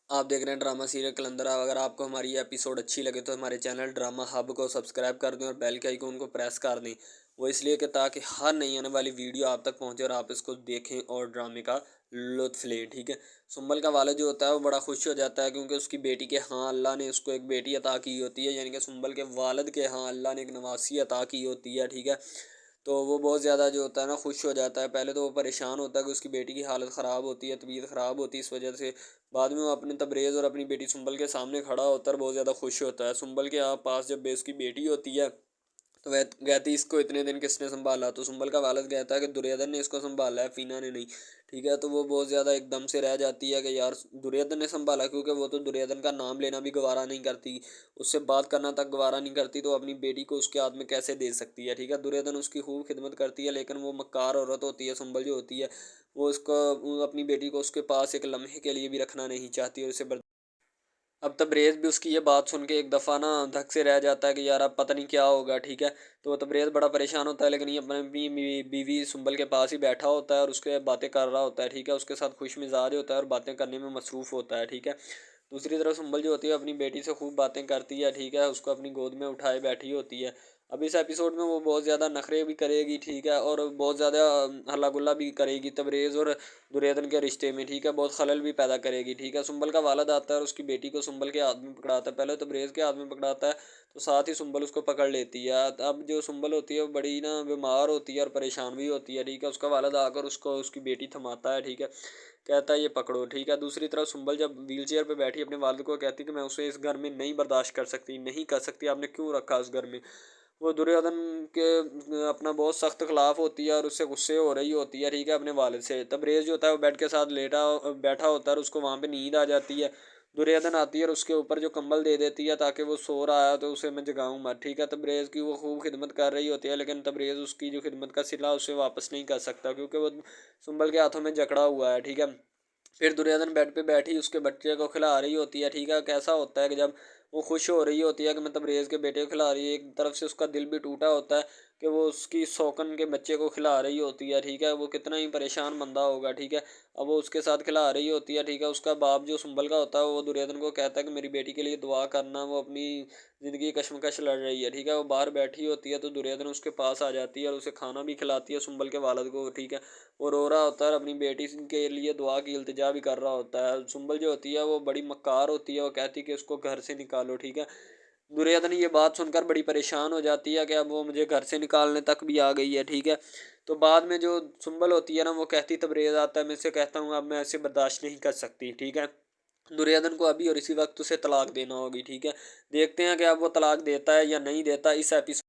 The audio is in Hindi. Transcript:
आप देख रहे हैं ड्रामा सीरियल कलंदर। अगर आपको हमारी ये एपिसोड अच्छी लगे तो हमारे चैनल ड्रामा हब को सब्सक्राइब कर दें और बेल के आइकन को प्रेस कर दें। वो इसलिए कि ताकि हर नई आने वाली वीडियो आप तक पहुंचे और आप इसको देखें और ड्रामे का लुत्फ लें। ठीक है। सुंबल का वालिद जो होता है वो बड़ा खुश हो जाता है क्योंकि उसकी बेटी के यहाँ अल्लाह ने उसको एक बेटी अता की होती है, यानी कि सुंबल के वालिद के यहाँ अल्लाह ने एक नवासी अता की होती है। ठीक है। तो वो बहुत ज़्यादा जो होता है ना खुश हो जाता है। पहले तो वो परेशान होता है कि उसकी बेटी की हालत ख़राब होती है, तबीयत ख़राब होती है इस वजह से। बाद में वो अपने तबरेज़ और अपनी बेटी सुंबल के सामने खड़ा होता है और बहुत ज़्यादा खुश होता है। सुंबल के पास जब उसकी बेटी होती है तो वह कहती इसको इतने दिन किसने संभाला, तो सुंबल का वालिद कहता है कि दुर्योधन ने इसको संभाला है, फीना ने नहीं। ठीक है। तो वो बहुत ज़्यादा एकदम से रह जाती है कि यार दुर्योधन ने संभाला, क्योंकि वो तो दुर्योधन का नाम लेना भी गवारा नहीं करती, उससे बात करना तक गवारा नहीं करती, तो अपनी बेटी को उसके हाथ में कैसे दे सकती है। ठीक है। दुर्योधन उसकी खूब खिदमत करती है, लेकिन वो मक्कार औरत होती है सुंबल जो होती है, वो उसको वो अपनी बेटी को उसके पास एक लम्हे के लिए भी रखना नहीं चाहती और उसे अब तबरेज़ भी उसकी ये बात सुन के एक दफ़ा ना धक से रह जाता है कि यार अब पता नहीं क्या होगा। ठीक है। तो तबरेज़ बड़ा परेशान होता है, लेकिन ये अपनी बीवी सुंबल के पास ही बैठा होता है और उसके बातें कर रहा होता है। ठीक है। उसके साथ खुश मिजाज होता है और बातें करने में मसरूफ़ होता है। ठीक है। दूसरी तरफ सुंबल जो होती है अपनी बेटी से खूब बातें करती है। ठीक है। उसको अपनी गोद में उठाए बैठी होती है। अब इस एपिसोड में वो बहुत ज़्यादा नखरे भी करेगी। ठीक है। और बहुत ज़्यादा हल्ला गुल्ला भी करेगी तबरेज़ और दुर्योधन के रिश्ते में। ठीक है। बहुत खलल भी पैदा करेगी। ठीक है। सुंबल का वालिद आता है और उसकी बेटी को सुंबल के हाथ में पकड़ाता है। पहले तो तबरेज़ के हाथ में पकड़ाता है, तो साथ ही सुंबल उसको पकड़ लेती है। अब जो सुंबल होती है वो बड़ी ना बीमार होती है और परेशान भी होती है। ठीक है। उसका वालिद आकर उसको उसकी बेटी थमाता है। ठीक है। कहता है ये पकड़ो। ठीक है। दूसरी तरफ सुंबल जब व्हील चेयर पर बैठी अपने वालिद को कहती कि मैं उसे इस घर में नहीं बर्दाश्त कर सकती, नहीं कर सकती, आपने क्यों रखा उस घर में। वो दुर्योधन के अपना बहुत सख्त खिलाफ होती है और उससे गुस्से हो रही होती है। ठीक है। अपने वालिद से तबरेज़ जो होता है वो बेड के साथ बैठा होता है और उसको वहाँ पे नींद आ जाती है। दुर्योधन आती है और उसके ऊपर जो कंबल दे देती है ताकि वो सो रहा है तो उसे मैं जगाऊँ मत। ठीक है। तबरेज़ की वो खूब खिदमत कर रही होती है, लेकिन तबरेज़ उसकी जो खिदमत का सिला उसे वापस नहीं कर सकता क्योंकि वो सुंबल के हाथों में जकड़ा हुआ है। ठीक है। फिर दुर्योधन बेड पे बैठी उसके बच्चे को खिला रही होती है। ठीक है। कैसा होता है कि जब वो खुश हो रही होती है कि मैं तबरेज़ के बेटे को खिला रही है, एक तरफ से उसका दिल भी टूटा होता है कि वो उसकी सौकन के बच्चे को खिला रही होती है। ठीक है। वो कितना ही परेशान बंदा होगा। ठीक है। अब वो उसके साथ खिला रही होती है। ठीक है। उसका बाप जो सुंबल का होता है वो दुर्योधन को कहता है कि मेरी बेटी के लिए दुआ करना, वो अपनी ज़िंदगी कशमकश लड़ रही है। ठीक है। वो बाहर बैठी होती है तो दुर्योधन उसके पास आ जाती है और उसे खाना भी खिलाती है सुंबल के वालिद को। ठीक है। वो रो रहा होता है और अपनी बेटी के लिए दुआ की इल्तिजा भी कर रहा होता है। सुंबल जो होती है वो बड़ी मक्कार होती है, वो कहती है कि उसको घर से निकालो। ठीक है। दुर्योधन ये बात सुनकर बड़ी परेशान हो जाती है कि अब वो मुझे घर से निकालने तक भी आ गई है। ठीक है। तो बाद में जो सुंबल होती है ना वो कहती तबरेज़ आता है, मैं इससे कहता हूँ अब मैं ऐसे बर्दाश्त नहीं कर सकती। ठीक है। दुर्योधन को अभी और इसी वक्त उसे तलाक देना होगी। ठीक है। देखते हैं कि अब वो तलाक देता है या नहीं देता इस एपिसोड